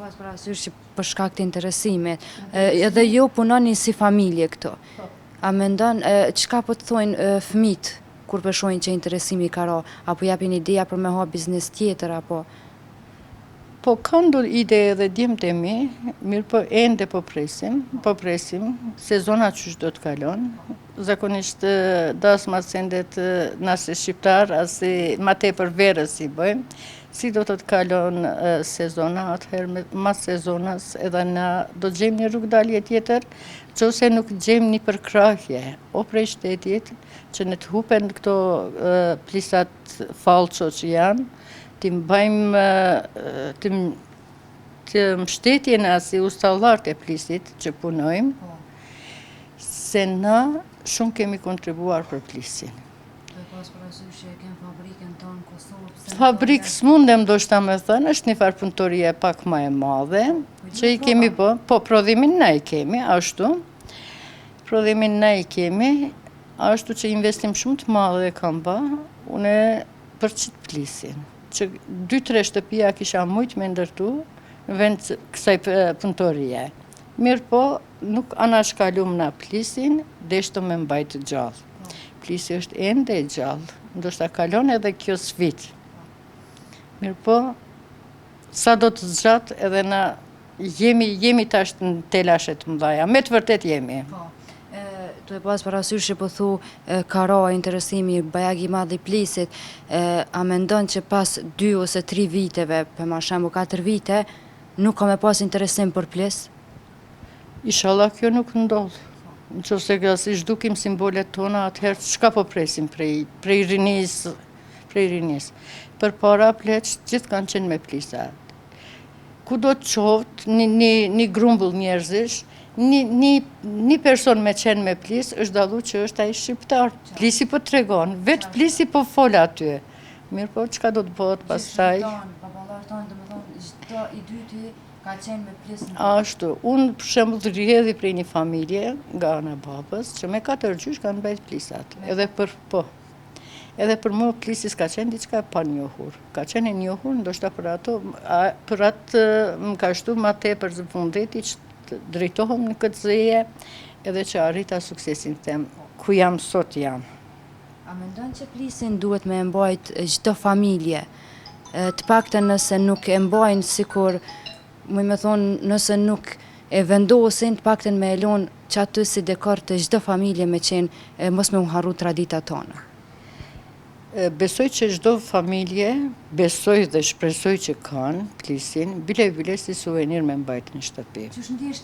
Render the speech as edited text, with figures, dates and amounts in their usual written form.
pas parasysh që për shkak të interesimit, edhe ju punoni si familje këto. A mendon, çka po të thojnë fëmijët kur po shohin që interesimi ka ra, apo japin ideja për me ha biznes tjetër, apo... Po kanë do ide edhe djemtë e mi, mirë po ende po presim, sezona qysh do të kalon. Zakonisht dasma sendet nëse shqiptar, asi ma tepër verës si bëjmë. Si do të kalon sezona, atëherë mas sezonas edhe na do të gjejmë një rrugdalje tjetër, qose nuk gjejmë një përkrahje, o prej shtetit, që në të hupen këto plisat falço që janë, të mbajmë të mbështetjen si ustallarët e plisit që punojmë, se na shumë kemi kontribuar për plisin. Fabrikë s'mundem do shta me thënë, është një farë punëtorie pak ma e madhe, që i kemi po prodhimin na i kemi, ashtu. Prodhimin na i kemi, ashtu që investim shumë të madhe kam ba, une për qitë plisin. Që 2-3 shtëpia kisha mujtë me ndërtu në vend kësaj punëtorie. Mirë po, nuk anashkallum na plisin, deshto me mbajtë gjallë. Plisi është ende e gjallë, ndoshta kalon edhe kjo sfit. Mirë po, sa do të zgjatë edhe na jemi tash në telashet mëdhaja, me të vërtet jemi. Tu e pas parasysh që po thu ka ra interesimi bajag i madh i plisit, a mendon që pas 2 ose 3 viteve, për ma shembull 4 vite, nuk ka me pas interesim për plis? Inshallah kjo nuk ndodh. Nëse si zhdukim simbolet tona, atëherë çka po presim prej rinis. Për para pleç, gjithë kanë qenë me plisa. Ku do të qoftë një grumbull njerëzish, një person me qenë me plis, është dallu që është ai shqiptar. Plisi po tregon, vetë plisi po fol aty. Mirë po, çka do të bëhet pastaj? Baballar tonë, domethënë, çdo i dyti ka qenë me plis në... Ashtu, unë për shembull rrjedhi prej një familje, nga ana babës, që me 4 gjysh kanë mbajt plisat. Edhe për mua plisi s'ka qenë diçka e panjohur. Ka qenë e njohur, ndoshta për ato, për atë më ka shtu ma tepër zë fundeti që të drejtohem në këtë zeje, edhe që arrita suksesin tem, ku jam sot jam. A mendon që plisin duhet me mbajt çdo familje, të paktën nëse nuk e mbajnë sikur, me thonë, nëse nuk e vendosin, të paktën me elon që aty si dekor të çdo familje me qenë, mos me u harru tradita tonë? Besoj që çdo familje, besoj dhe shpresoj që kanë plisin, bile si suvenir me mbajt në shtëpi.